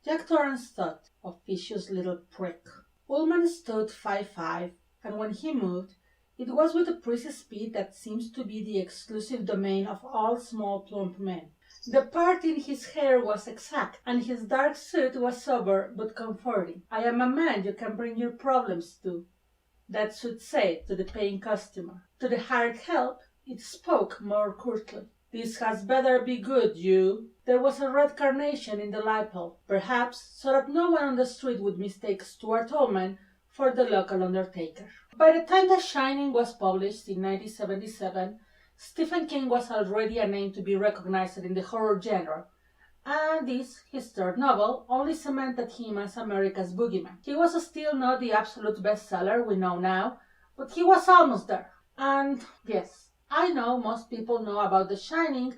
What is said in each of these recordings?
Jack Torrance thought, officious little prick. Ullman stood 5'5", and when he moved, it was with a precise speed that seems to be the exclusive domain of all small plump men. The part in his hair was exact, and his dark suit was sober but comforting. "I am a man you can bring your problems to," that suit said to the paying customer. To the hired help, it spoke more curtly. "This has better be good, you." There was a red carnation in the lapel, perhaps so that no one on the street would mistake Stuart Ullman for the local undertaker. By the time The Shining was published in 1977, Stephen King was already a name to be recognized in the horror genre, and this, his third novel, only cemented him as America's boogeyman. He was still not the absolute bestseller we know now, but he was almost there. And yes, I know most people know about The Shining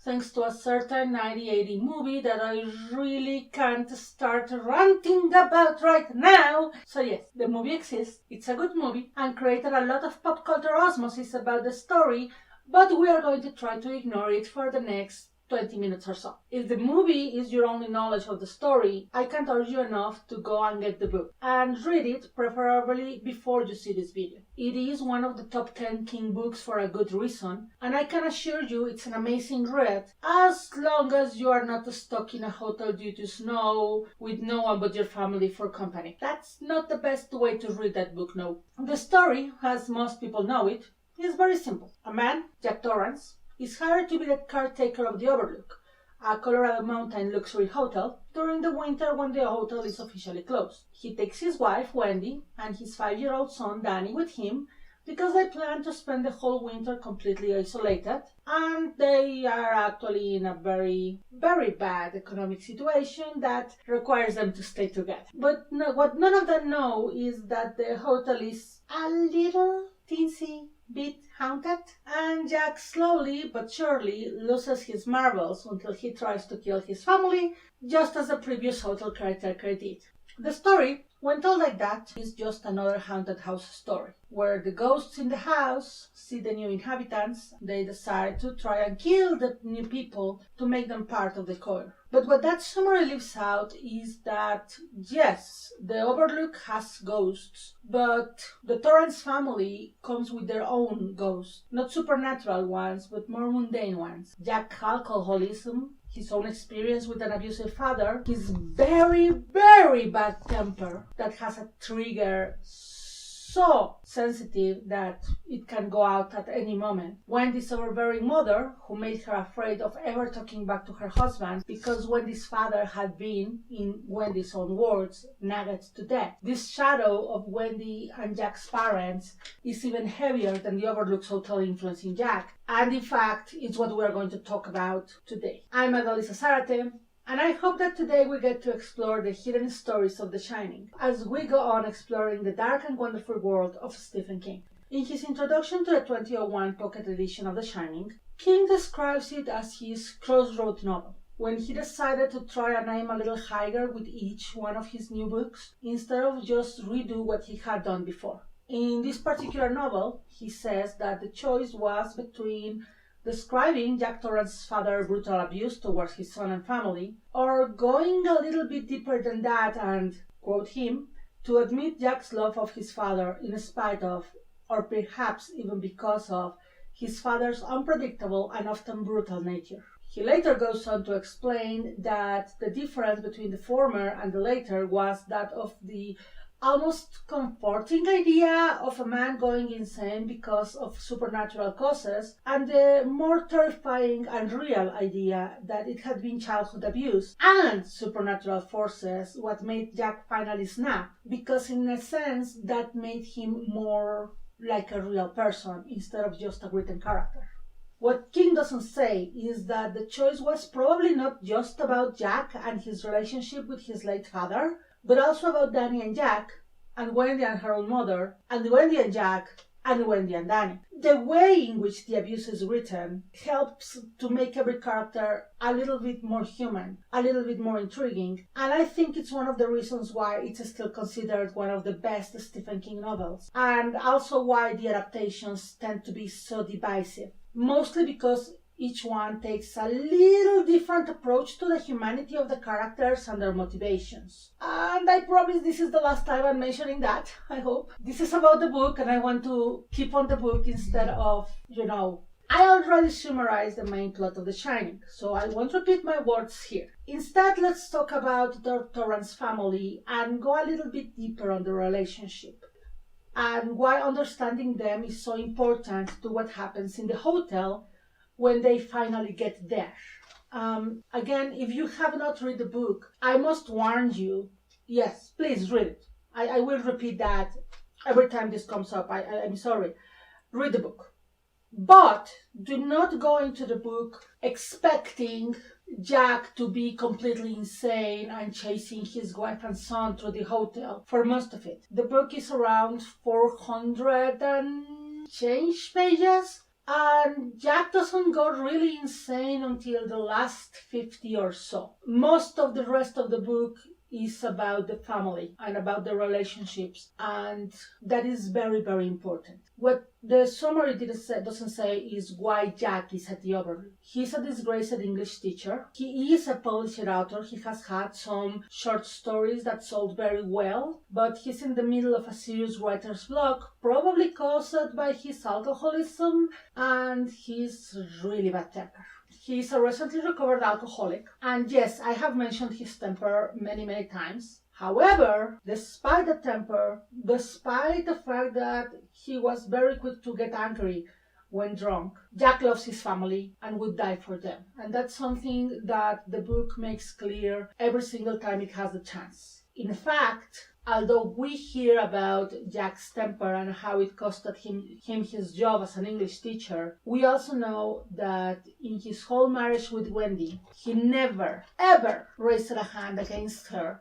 thanks to a certain 1980 movie that I really can't start ranting about right now. So yes, the movie exists, it's a good movie, and created a lot of pop culture osmosis about the story, but we are going to try to ignore it for the next 20 minutes or so. If the movie is your only knowledge of the story, I can't urge you enough to go and get the book and read it, preferably before you see this video. It is one of the top 10 King books for a good reason, and I can assure you it's an amazing read, as long as you are not stuck in a hotel due to snow with no one but your family for company. That's not the best way to read that book, no. The story, as most people know it, is very simple. A man, Jack Torrance, is hired to be the caretaker of the Overlook, a Colorado mountain luxury hotel, during the winter when the hotel is officially closed. He takes his wife, Wendy, and his 5-year-old son, Danny, with him because they plan to spend the whole winter completely isolated, and they are actually in a very, very bad economic situation that requires them to stay together. But no, what none of them know is that the hotel is a little teensy bit haunted, and Jack slowly but surely loses his marbles until he tries to kill his family, just as the previous hotel caretaker did. The story, when told like that, is just another haunted house story, where the ghosts in the house see the new inhabitants, they decide to try and kill the new people to make them part of the core. But what that summary leaves out is that, yes, the Overlook has ghosts, but the Torrance family comes with their own ghosts. Not supernatural ones, but more mundane ones. Jack's alcoholism, his own experience with an abusive father, his very, very bad temper that has a trigger so sensitive that it can go out at any moment. Wendy's overbearing mother, who made her afraid of ever talking back to her husband because Wendy's father had been, in Wendy's own words, nagged to death. This shadow of Wendy and Jack's parents is even heavier than the Overlook's hotel influence in Jack, and in fact, it's what we are going to talk about today. I'm Adalisa Zarate, and I hope that today we get to explore the hidden stories of The Shining as we go on exploring the dark and wonderful world of Stephen King. In his introduction to the 2001 pocket edition of The Shining, King describes it as his crossroad novel, when he decided to try and aim a little higher with each one of his new books, instead of just redo what he had done before. In this particular novel, he says that the choice was between describing Jack Torrance's father's brutal abuse towards his son and family, or going a little bit deeper than that and, quote him, to admit Jack's love of his father in spite of, or perhaps even because of, his father's unpredictable and often brutal nature. He later goes on to explain that the difference between the former and the later was that of the almost comforting idea of a man going insane because of supernatural causes, and the more terrifying and real idea that it had been childhood abuse and supernatural forces what made Jack finally snap, because in a sense that made him more like a real person instead of just a written character. What King doesn't say is that the choice was probably not just about Jack and his relationship with his late father, but also about Danny and Jack, and Wendy and her own mother, and Wendy and Jack, and Wendy and Danny. The way in which the abuse is written helps to make every character a little bit more human, a little bit more intriguing, and I think it's one of the reasons why it's still considered one of the best Stephen King novels, and also why the adaptations tend to be so divisive. Mostly because each one takes a little different approach to the humanity of the characters and their motivations. And I promise this is the last time I'm mentioning that, I hope. This is about the book, and I want to keep on the book instead of, I already summarized the main plot of The Shining, so I won't repeat my words here. Instead, let's talk about Torrance family and go a little bit deeper on the relationship and why understanding them is so important to what happens in the hotel when they finally get there. Again, if you have not read the book, I must warn you, yes, please read it. I will repeat that every time this comes up. I'm sorry. Read the book. But do not go into the book expecting Jack to be completely insane and chasing his wife and son through the hotel for most of it. The book is around 400 and change pages, and Jack doesn't go really insane until the last 50 or so. Most of the rest of the book is about the family and about the relationships, and that is very, very important. What the summary doesn't say is why Jack is at the Overlook. He's a disgraced English teacher. He is a published author. He has had some short stories that sold very well, but he's in the middle of a serious writer's block, probably caused by his alcoholism, and he's really bad temper. He's a recently recovered alcoholic, and yes, I have mentioned his temper many, many times. However, despite the temper, despite the fact that he was very quick to get angry when drunk, Jack loves his family and would die for them. And that's something that the book makes clear every single time it has the chance. In fact, although we hear about Jack's temper and how it costed him his job as an English teacher, we also know that in his whole marriage with Wendy, he never, ever raised a hand against her.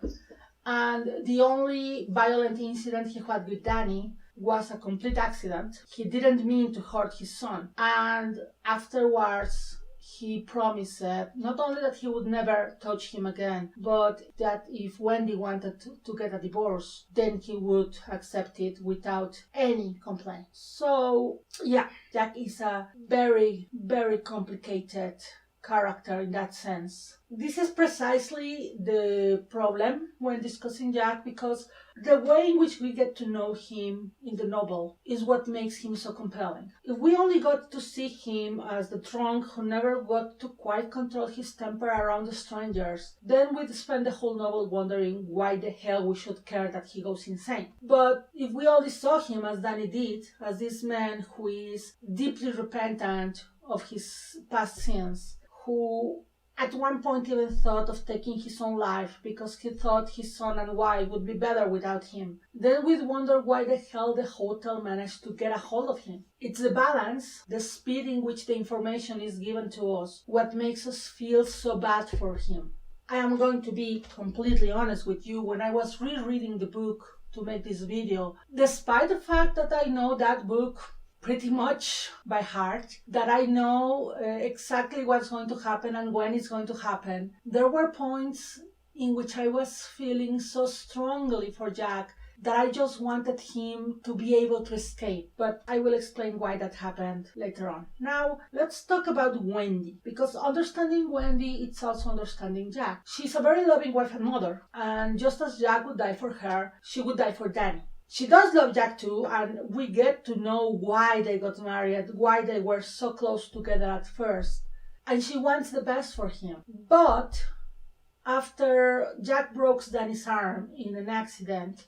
And the only violent incident he had with Danny was a complete accident. He didn't mean to hurt his son. And afterwards, he promised not only that he would never touch him again, but that if Wendy wanted to get a divorce, then he would accept it without any complaint. So, yeah, Jack is a very, very complicated character in that sense. This is precisely the problem when discussing Jack, because the way in which we get to know him in the novel is what makes him so compelling. If we only got to see him as the drunk who never got to quite control his temper around the strangers, then we'd spend the whole novel wondering why the hell we should care that he goes insane. But if we only saw him as Danny did, as this man who is deeply repentant of his past sins, who at one point even thought of taking his own life because he thought his son and wife would be better without him, then we'd wonder why the hell the hotel managed to get a hold of him. It's the balance, the speed in which the information is given to us, what makes us feel so bad for him. I am going to be completely honest with you. When I was rereading the book to make this video, despite the fact that I know that book pretty much by heart, that I know exactly what's going to happen and when it's going to happen, there were points in which I was feeling so strongly for Jack that I just wanted him to be able to escape. But I will explain why that happened later on. Now, let's talk about Wendy, because understanding Wendy, it's also understanding Jack. She's a very loving wife and mother, and just as Jack would die for her, she would die for Danny. She does love Jack too, and we get to know why they got married, why they were so close together at first. And she wants the best for him. But after Jack breaks Danny's arm in an accident,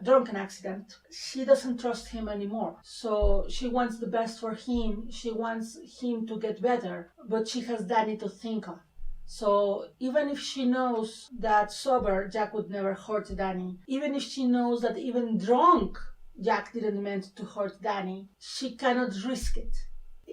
drunken accident, she doesn't trust him anymore. So she wants the best for him. She wants him to get better, but she has Danny to think of. So even if she knows that sober Jack would never hurt Danny, even if she knows that even drunk Jack didn't mean to hurt Danny, she cannot risk it.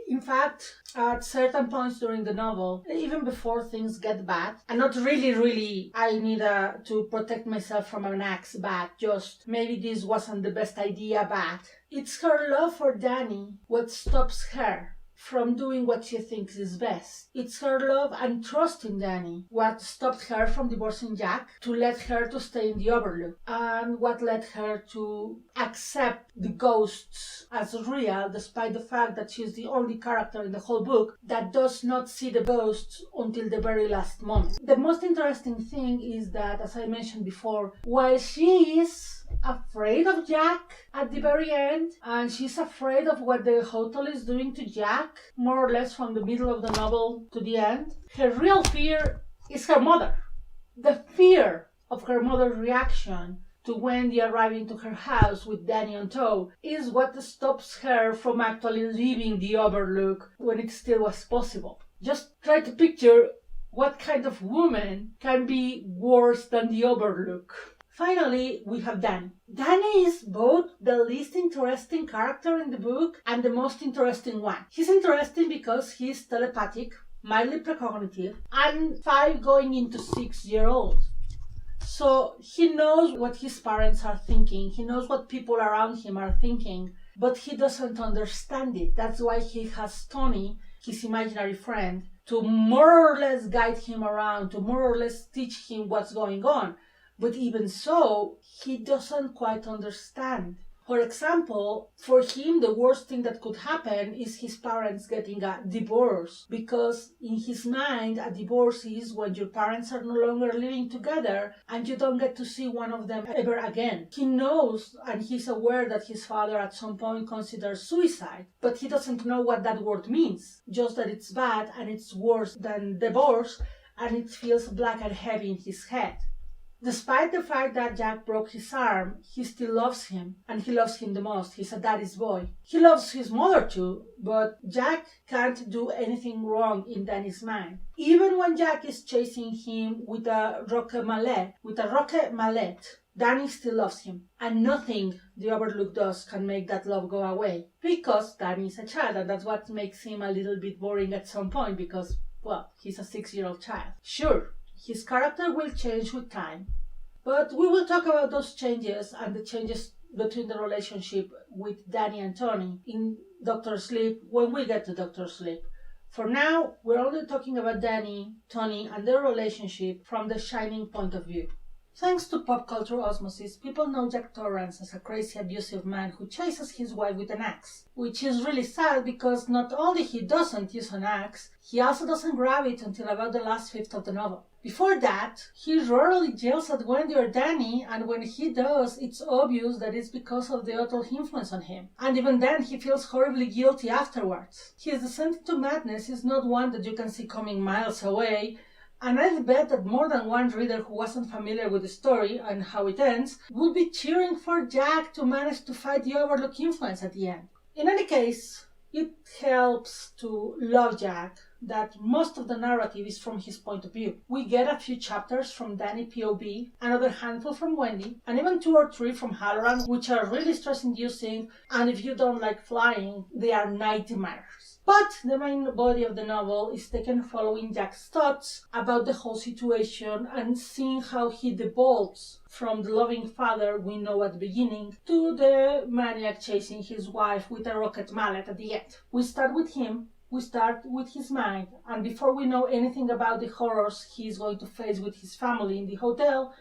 In fact, at certain points during the novel, even before things get bad, and not really I need to protect myself from an axe bad, just maybe this wasn't the best idea bad, it's her love for Danny what stops her from doing what she thinks is best. It's her love and trust in Danny what stopped her from divorcing Jack to let her to stay in the Overlook, and what led her to accept the ghosts as real, despite the fact that she's the only character in the whole book that does not see the ghosts until the very last moment. The most interesting thing is that, as I mentioned before, while she is afraid of Jack at the very end, and she's afraid of what the hotel is doing to Jack, more or less from the middle of the novel to the end, her real fear is her mother. The fear of her mother's reaction to Wendy arriving to her house with Danny on tow is what stops her from actually leaving the Overlook when it still was possible. Just try to picture what kind of woman can be worse than the Overlook. Finally, we have Danny. Danny is both the least interesting character in the book and the most interesting one. He's interesting because he's telepathic, mildly precognitive, and 5 going into 6-year-old. So he knows what his parents are thinking, he knows what people around him are thinking, but he doesn't understand it. That's why he has Tony, his imaginary friend, to more or less guide him around, to more or less teach him what's going on. But even so, he doesn't quite understand. For example, for him, the worst thing that could happen is his parents getting a divorce, because in his mind, a divorce is when your parents are no longer living together and you don't get to see one of them ever again. He knows and he's aware that his father at some point considered suicide, but he doesn't know what that word means, just that it's bad and it's worse than divorce, and it feels black and heavy in his head. Despite the fact that Jack broke his arm, he still loves him, and he loves him the most. He's a daddy's boy. He loves his mother too, but Jack can't do anything wrong in Danny's mind. Even when Jack is chasing him with a rocket mallet, Danny still loves him, and nothing the Overlook does can make that love go away, because Danny is a child, and that's what makes him a little bit boring at some point, because, well, he's a 6-year-old child. Sure, his character will change with time, but we will talk about those changes and the changes between the relationship with Danny and Tony in Dr. Sleep when we get to Dr. Sleep. For now, we're only talking about Danny, Tony, and their relationship from the Shining point of view. Thanks to pop culture osmosis, people know Jack Torrance as a crazy abusive man who chases his wife with an axe, which is really sad because not only he doesn't use an axe, he also doesn't grab it until about the last fifth of the novel. Before that, he rarely yells at Wendy or Danny, and when he does, it's obvious that it's because of the other influence on him. And even then, he feels horribly guilty afterwards. His descent into madness is not one that you can see coming miles away, and I bet that more than one reader who wasn't familiar with the story and how it ends would be cheering for Jack to manage to fight the Overlook influence at the end. In any case, it helps to love Jack that most of the narrative is from his point of view. We get a few chapters from Danny POV, another handful from Wendy, and even 2 or 3 from Halloran, which are really stress-inducing, and if you don't like flying, they are nightmares. But the main body of the novel is taken following Jack's thoughts about the whole situation and seeing how he devolves from the loving father we know at the beginning to the maniac chasing his wife with a rocket mallet at the end. We start with him, we start with his mind, and before we know anything about the horrors he is going to face with his family in the hotel,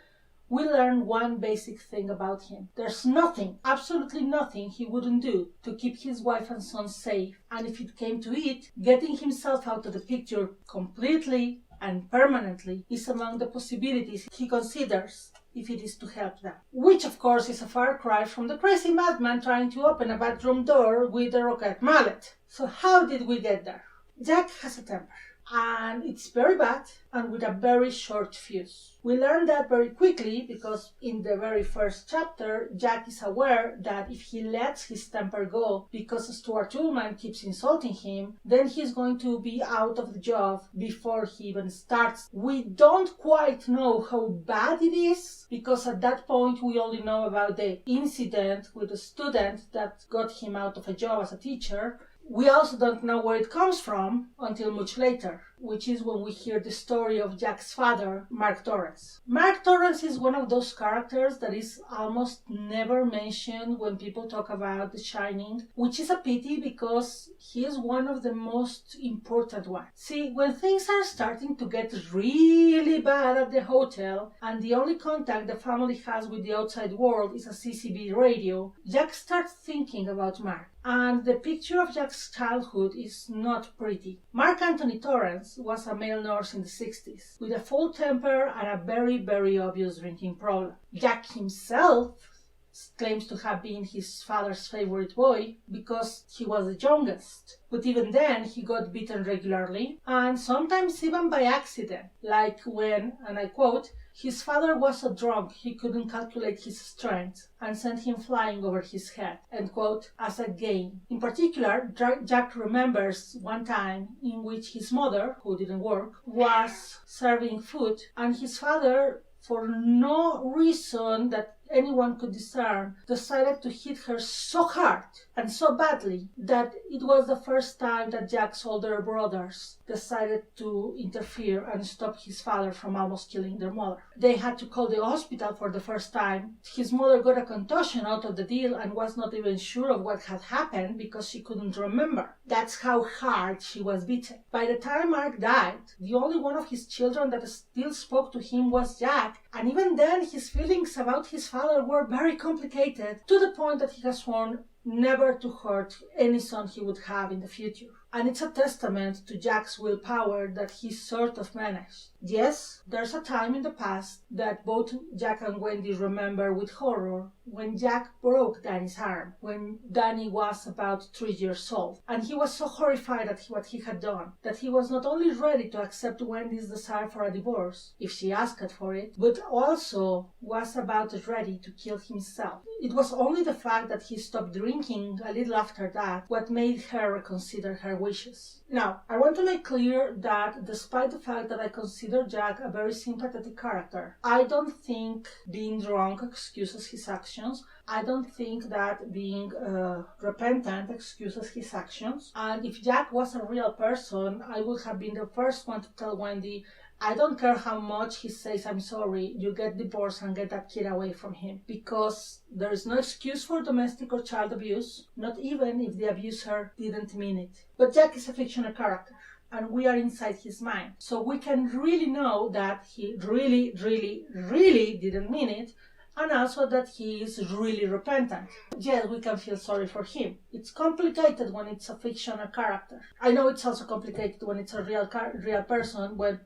we learn one basic thing about him. There's nothing, absolutely nothing he wouldn't do to keep his wife and son safe, and if it came to it, getting himself out of the picture completely and permanently is among the possibilities he considers if it is to help them. Which, of course, is a far cry from the crazy madman trying to open a bedroom door with a rocket mallet. So how did we get there? Jack has a temper, and it's very bad and with a very short fuse. We learn that very quickly because in the very first chapter, Jack is aware that if he lets his temper go because Stuart Ullman keeps insulting him, then he's going to be out of the job before he even starts. We don't quite know how bad it is because at that point we only know about the incident with the student that got him out of a job as a teacher. We also don't know where it comes from until much later, which is when we hear the story of Jack's father, Mark Torrance. Mark Torrance is one of those characters that is almost never mentioned when people talk about The Shining, which is a pity because he is one of the most important ones. See, when things are starting to get really bad at the hotel and the only contact the family has with the outside world is a CCB radio, Jack starts thinking about Mark. And the picture of Jack's childhood is not pretty. Mark Anthony Torrance was a male nurse in the 60s, with a full temper and a very, very obvious drinking problem. Jack himself claims to have been his father's favorite boy because he was the youngest. But even then, he got beaten regularly, and sometimes even by accident, like when, and I quote, his father was so drunk he couldn't calculate his strength and sent him flying over his head, end quote, as a game. In particular, Jack remembers one time in which his mother, who didn't work, was serving food, and his father, for no reason that anyone could discern, decided to hit her so hard and so badly that it was the first time that Jack's older brothers decided to interfere and stop his father from almost killing their mother. They had to call the hospital for the first time. His mother got a concussion out of the deal and was not even sure of what had happened because she couldn't remember. That's how hard she was beaten. By the time Mark died, the only one of his children that still spoke to him was Jack, and even then his feelings about his father were very complicated, to the point that he has sworn never to hurt any son he would have in the future. And it's a testament to Jack's willpower that he sort of managed. Yes, there's a time in the past that both Jack and Wendy remember with horror when Jack broke Danny's arm, when Danny was about 3 years old. And he was so horrified at what he had done that he was not only ready to accept Wendy's desire for a divorce, if she asked for it, but also was about ready to kill himself. It was only the fact that he stopped drinking a little after that what made her reconsider her wishes. Now, I want to make clear that despite the fact that I consider Jack a very sympathetic character, I don't think being drunk excuses his actions. I don't think that being repentant excuses his actions. And if Jack was a real person, I would have been the first one to tell Wendy, I don't care how much he says I'm sorry, you get divorced and get that kid away from him. Because there is no excuse for domestic or child abuse, not even if the abuser didn't mean it. But Jack is a fictional character, and we are inside his mind. So we can really know that he really, really, really didn't mean it, and also that he is really repentant. Yes, we can feel sorry for him. It's complicated when it's a fictional character. I know it's also complicated when it's a real person, when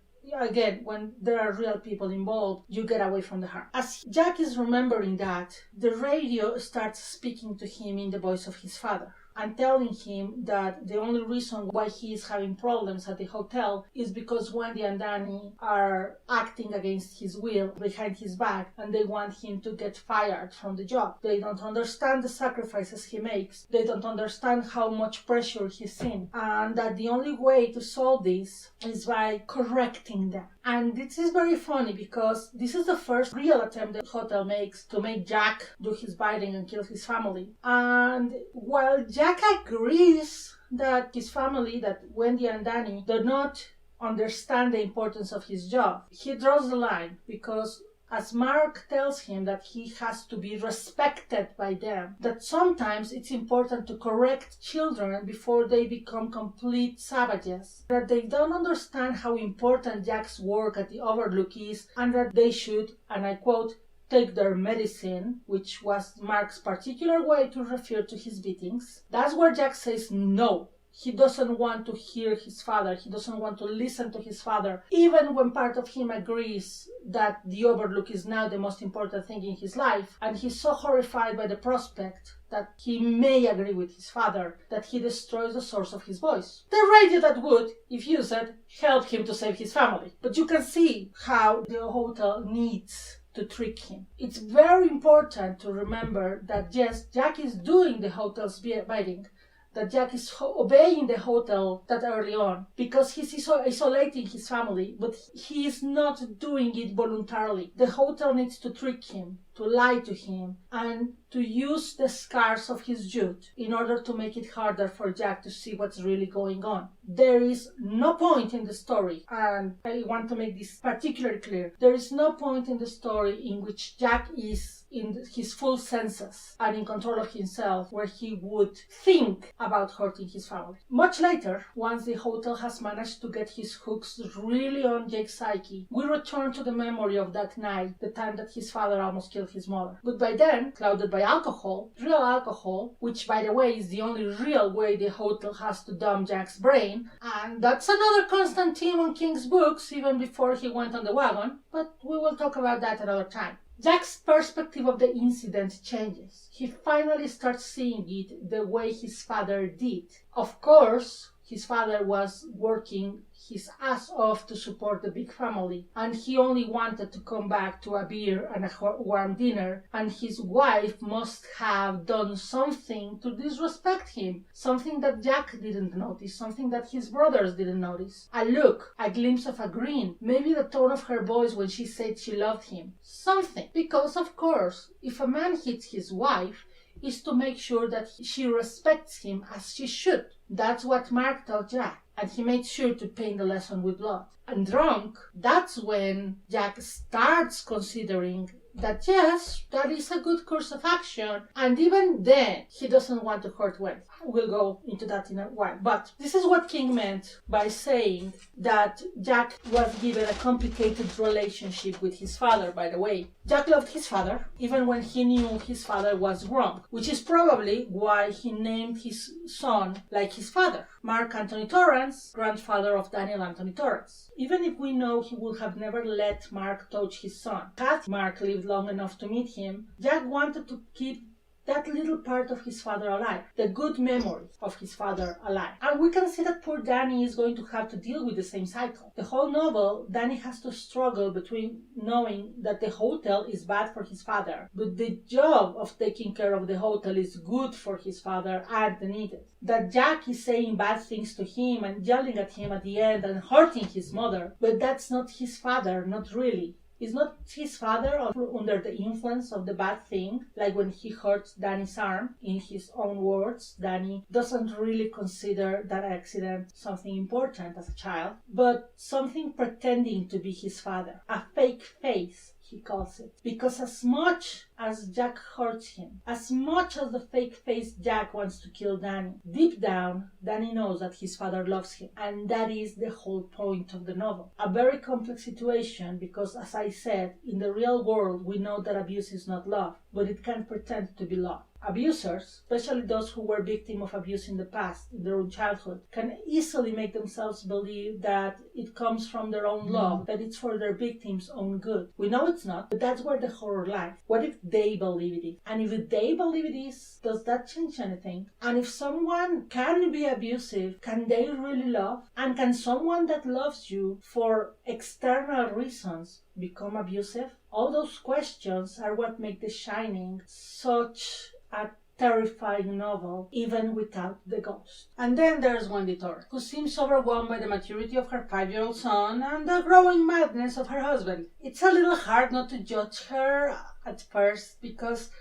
there are real people involved, you get away from the heart. As Jack is remembering that, the radio starts speaking to him in the voice of his father and telling him that the only reason why he is having problems at the hotel is because Wendy and Danny are acting against his will behind his back and they want him to get fired from the job. They don't understand the sacrifices he makes. They don't understand how much pressure he's in, and that the only way to solve this is by correcting them. And this is very funny because this is the first real attempt the hotel makes to make Jack do his biting and kill his family. And while Jack agrees that his family, that Wendy and Danny, do not understand the importance of his job, he draws the line because as Mark tells him that he has to be respected by them, that sometimes it's important to correct children before they become complete savages, that they don't understand how important Jack's work at the Overlook is, and that they should, and I quote, take their medicine, which was Mark's particular way to refer to his beatings. That's where Jack says no. He doesn't want to hear his father. He doesn't want to listen to his father, even when part of him agrees that the Overlook is now the most important thing in his life. And he's so horrified by the prospect that he may agree with his father that he destroys the source of his voice. The radio that would, if used, help him to save his family. But you can see how the hotel needs to trick him. It's very important to remember that yes, Jack is doing the hotel's bidding, that Jack is obeying the hotel that early on because he's isolating his family, but he is not doing it voluntarily. The hotel needs to trick him, to lie to him, and to use the scars of his youth in order to make it harder for Jack to see what's really going on. There is no point in the story, and I want to make this particularly clear, there is no point in the story in which Jack is in his full senses and in control of himself where he would think about hurting his family. Much later, once the hotel has managed to get his hooks really on Jake's psyche, we return to the memory of that night, the time that his father almost killed his mother. But by then, clouded by alcohol, real alcohol, which by the way is the only real way the hotel has to dumb Jack's brain, and that's another constant theme on King's books even before he went on the wagon, but we will talk about that another time. Jack's perspective of the incident changes. He finally starts seeing it the way his father did. Of course, his father was working his ass off to support the big family, and he only wanted to come back to a beer and a warm dinner, and his wife must have done something to disrespect him, something that Jack didn't notice, something that his brothers didn't notice. A look, a glimpse of a grin, maybe the tone of her voice when she said she loved him. Something. Because, of course, if a man hits his wife, is to make sure that she respects him as she should. That's what Mark told Jack, and he made sure to paint the lesson with blood. And drunk, that's when Jack starts considering that yes, that is a good course of action, and even then, he doesn't want to hurt Wendy. We'll go into that in a while. But this is what King meant by saying that Jack was given a complicated relationship with his father, by the way. Jack loved his father, even when he knew his father was wrong, which is probably why he named his son like his father, Mark Anthony Torrance, grandfather of Daniel Anthony Torrance. Even if we know he would have never let Mark touch his son, had Mark lived long enough to meet him, Jack wanted to keep that little part of his father alive, the good memory of his father alive. And we can see that poor Danny is going to have to deal with the same cycle. The whole novel, Danny has to struggle between knowing that the hotel is bad for his father, but the job of taking care of the hotel is good for his father and needed. That Jack is saying bad things to him and yelling at him at the end and hurting his mother, but that's not his father, not really. Is not his father under the influence of the bad thing, like when he hurts Danny's arm? In his own words, Danny doesn't really consider that accident something important as a child, but something pretending to be his father. A fake face, he calls it. Because as much as Jack hurts him, as much as the fake-faced Jack wants to kill Danny, deep down, Danny knows that his father loves him. And that is the whole point of the novel. A very complex situation because, as I said, in the real world, we know that abuse is not love, but it can pretend to be love. Abusers, especially those who were victims of abuse in the past, in their own childhood, can easily make themselves believe that it comes from their own love, that it's for their victims' own good. We know it's not, but that's where the horror lies. What if they believe it is? And if they believe it is, does that change anything? And if someone can be abusive, can they really love? And can someone that loves you for external reasons become abusive? All those questions are what make The Shining such a terrifying novel, even without the ghost. And then there's Wendy Torrance, who seems overwhelmed by the maturity of her 5-year-old son and the growing madness of her husband. It's a little hard not to judge her at first, because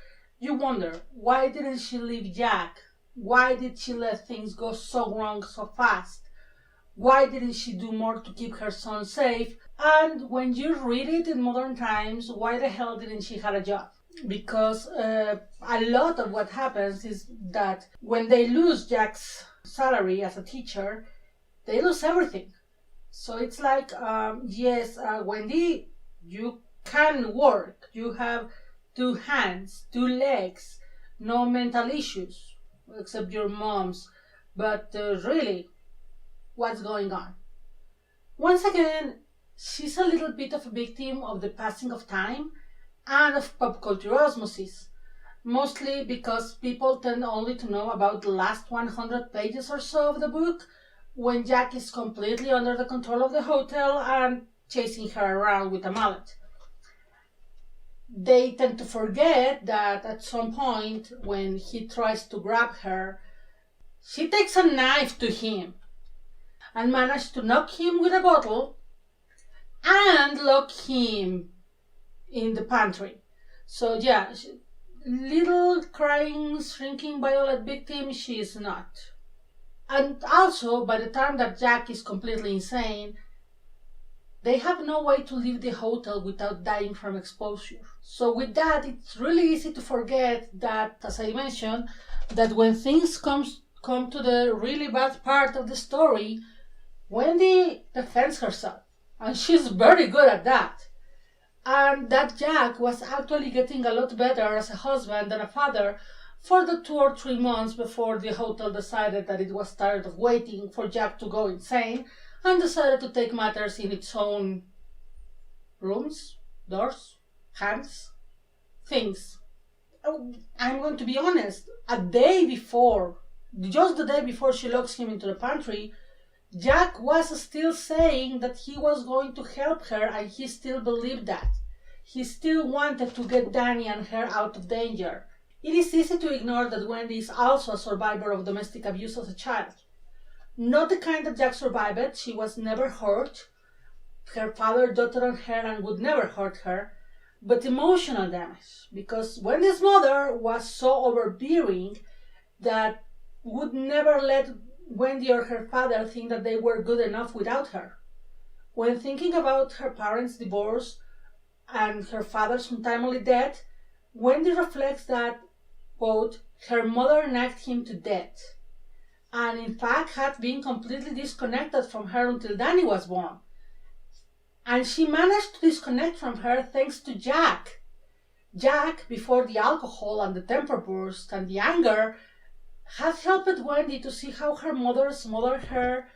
you wonder, why didn't she leave Jack? Why did she let things go so wrong so fast? Why didn't she do more to keep her son safe? And when you read it in modern times, why the hell didn't she have a job? Because a lot of what happens is that when they lose Jack's salary as a teacher, they lose everything. So it's like, yes, Wendy, you can work. You have 2 hands, 2 legs, no mental issues, except your mom's. But really, what's going on? Once again, she's a little bit of a victim of the passing of time and of pop culture osmosis, mostly because people tend only to know about the last 100 pages or so of the book, when Jack is completely under the control of the hotel and chasing her around with a mallet. They tend to forget that at some point, when he tries to grab her, she takes a knife to him and manages to knock him with a bottle and lock him in the pantry. So yeah, little crying, shrinking Violet victim she is not. And also, by the time that Jack is completely insane, they have no way to leave the hotel without dying from exposure. So with that, it's really easy to forget that, as I mentioned, that when things come to the really bad part of the story, Wendy defends herself. And she's very good at that. And that Jack was actually getting a lot better as a husband and a father for the 2 or 3 months before the hotel decided that it was tired of waiting for Jack to go insane and decided to take matters in its own rooms, doors, hands, things. I'm going to be honest, just the day before she locks him into the pantry, Jack was still saying that he was going to help her and he still believed that. He still wanted to get Danny and her out of danger. It is easy to ignore that Wendy is also a survivor of domestic abuse as a child. Not the kind that Jack survived. She was never hurt. Her father doted on her and would never hurt her. But emotional damage, because Wendy's mother was so overbearing that would never let Wendy or her father think that they were good enough without her. When thinking about her parents' divorce and her father's untimely death, Wendy reflects that, quote, her mother nagged him to death, and in fact had been completely disconnected from her until Danny was born. And she managed to disconnect from her thanks to Jack. Jack, before the alcohol and the temper burst and the anger, had helped Wendy to see how her mother smothered her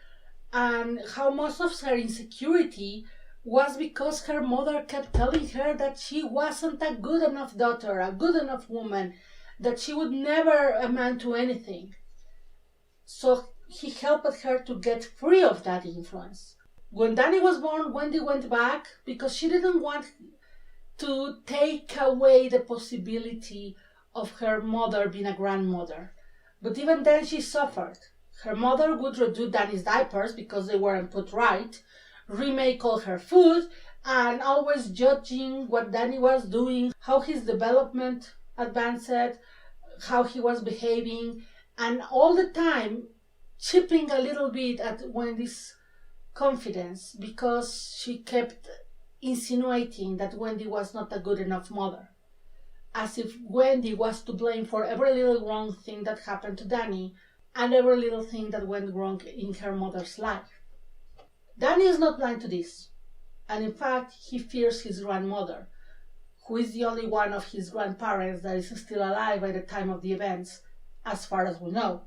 and how most of her insecurity was because her mother kept telling her that she wasn't a good enough daughter, a good enough woman, that she would never amount to anything. So he helped her to get free of that influence. When Danny was born, Wendy went back because she didn't want to take away the possibility of her mother being a grandmother. But even then she suffered. Her mother would redo Danny's diapers because they weren't put right, remake all her food, and always judging what Danny was doing, how his development advanced, how he was behaving, and all the time chipping a little bit at Wendy's confidence because she kept insinuating that Wendy was not a good enough mother, as if Wendy was to blame for every little wrong thing that happened to Danny and every little thing that went wrong in her mother's life. Danny is not blind to this, and in fact he fears his grandmother, who is the only one of his grandparents that is still alive by the time of the events, as far as we know,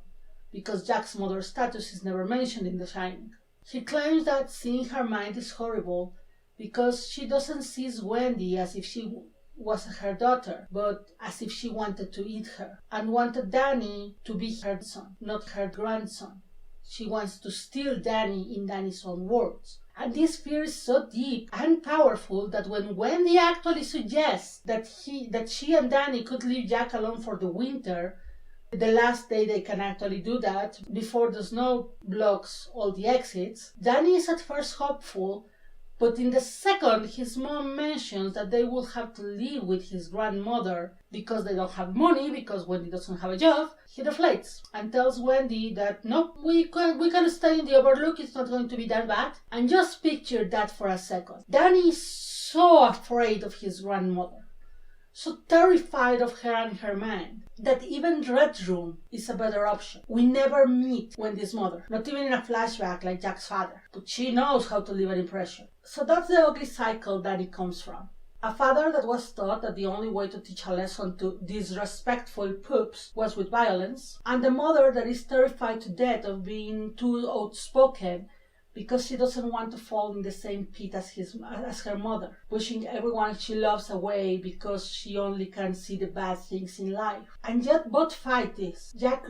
because Jack's mother's status is never mentioned in The Shining. He claims that seeing her mind is horrible because she doesn't see Wendy as if she was her daughter, but as if she wanted to eat her, and wanted Danny to be her son, not her grandson. She wants to steal Danny in Danny's own words. And this fear is so deep and powerful that when Wendy actually suggests that she and Danny could leave Jack alone for the winter, the last day they can actually do that, before the snow blocks all the exits, Danny is at first hopeful, but in the second his mom mentions that they will have to live with his grandmother because they don't have money, because Wendy doesn't have a job, he deflates and tells Wendy that no, we can stay in the Overlook, it's not going to be that bad. And just picture that for a second. Danny is so afraid of his grandmother, so terrified of her and her man, that even Red Room is a better option. We never meet Wendy's mother, not even in a flashback like Jack's father, but she knows how to leave an impression. So that's the ugly cycle Danny comes from. A father that was taught that the only way to teach a lesson to disrespectful poops was with violence, and a mother that is terrified to death of being too outspoken because she doesn't want to fall in the same pit as her mother, pushing everyone she loves away because she only can see the bad things in life. And yet both fight this. Jack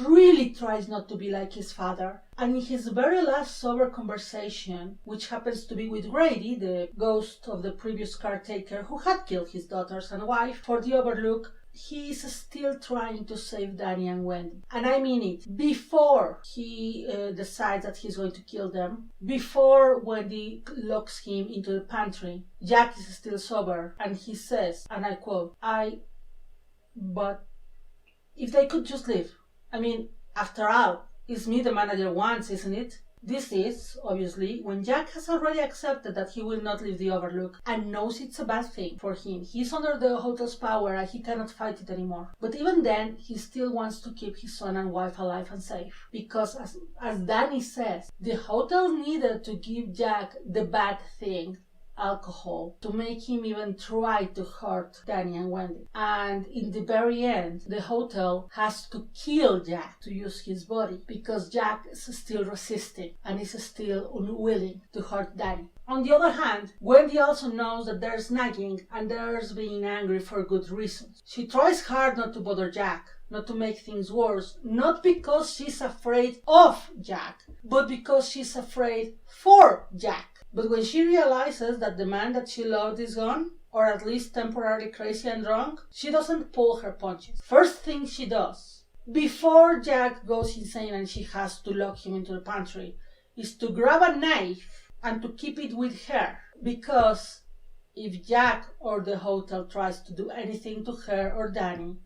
really tries not to be like his father, and in his very last sober conversation, which happens to be with Grady, the ghost of the previous caretaker who had killed his daughters and wife for the Overlook, he is still trying to save Danny and Wendy. And I mean it. Before he decides that he's going to kill them, before Wendy locks him into the pantry, Jack is still sober and he says, and I quote, "I But if they could just leave. I mean, after all, it's me the manager wants, isn't it? This is, obviously, when Jack has already accepted that he will not leave the Overlook and knows it's a bad thing for him. He's under the hotel's power and he cannot fight it anymore. But even then, he still wants to keep his son and wife alive and safe. Because as Danny says, the hotel needed to give Jack the bad thing, alcohol, to make him even try to hurt Danny and Wendy. And in the very end, the hotel has to kill Jack to use his body because Jack is still resisting and is still unwilling to hurt Danny. On the other hand, Wendy also knows that there's nagging and there's being angry for good reasons. She tries hard not to bother Jack, not to make things worse, not because she's afraid of Jack, but because she's afraid for Jack. But when she realizes that the man that she loved is gone, or at least temporarily crazy and drunk, she doesn't pull her punches. First thing she does, before Jack goes insane and she has to lock him into the pantry, is to grab a knife and to keep it with her. Because if Jack or the hotel tries to do anything to her or Danny,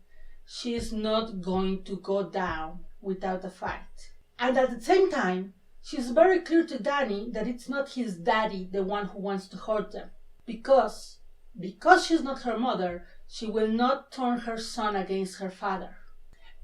she is not going to go down without a fight. And at the same time, she's very clear to Danny that it's not his daddy the one who wants to hurt them. Because she's not her mother, she will not turn her son against her father.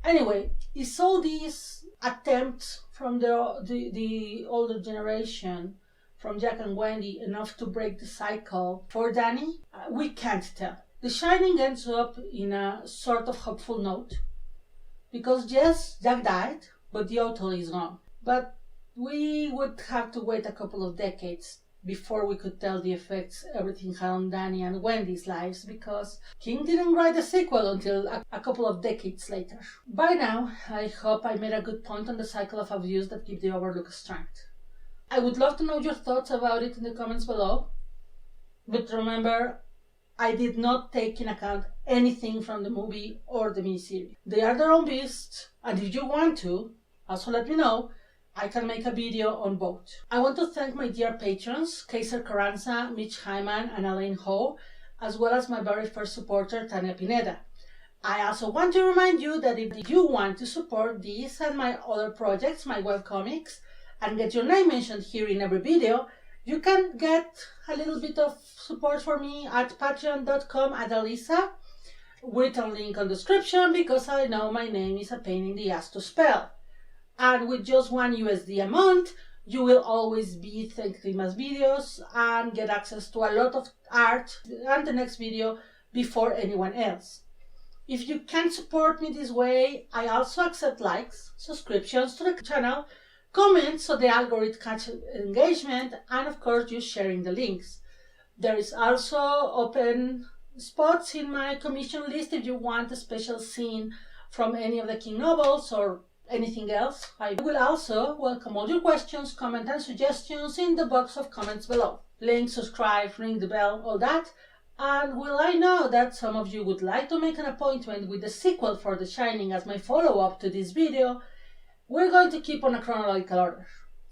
Anyway, is all these attempts from the older generation, from Jack and Wendy, enough to break the cycle for Danny? We can't tell. The Shining ends up in a sort of hopeful note. Because yes, Jack died, but the hotel is gone. But we would have to wait a couple of decades before we could tell the effects everything had on Danny and Wendy's lives, because King didn't write the sequel until a couple of decades later. By now, I hope I made a good point on the cycle of abuse that gives the Overlook strength. I would love to know your thoughts about it in the comments below, but remember, I did not take in account anything from the movie or the miniseries. They are their own beasts, and if you want to, also let me know. I can make a video on both. I want to thank my dear patrons, Kaiser Carranza, Mitch Hyman, and Elaine Ho, as well as my very first supporter, Tania Pineda. I also want to remind you that if you want to support these and my other projects, my webcomics, and get your name mentioned here in every video, you can get a little bit of support for me at patreon.com/Adalisa, written link on the description, because I know my name is a pain in the ass to spell. And with just $1 a month, you will always be thanked in my videos and get access to a lot of art and the next video before anyone else. If you can't support me this way, I also accept likes, subscriptions to the channel, comments so the algorithm catches engagement, and of course you sharing the links. There is also open spots in my commission list if you want a special scene from any of the King novels or anything else. I will also welcome all your questions, comments and suggestions in the box of comments below. Link, subscribe, ring the bell, all that. And will I know that some of you would like to make an appointment with the sequel for The Shining as my follow-up to this video, we're going to keep on a chronological order.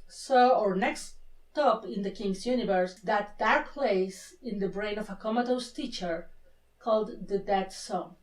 So our next stop in the King's universe, that dark place in the brain of a comatose teacher called the Dead Zone.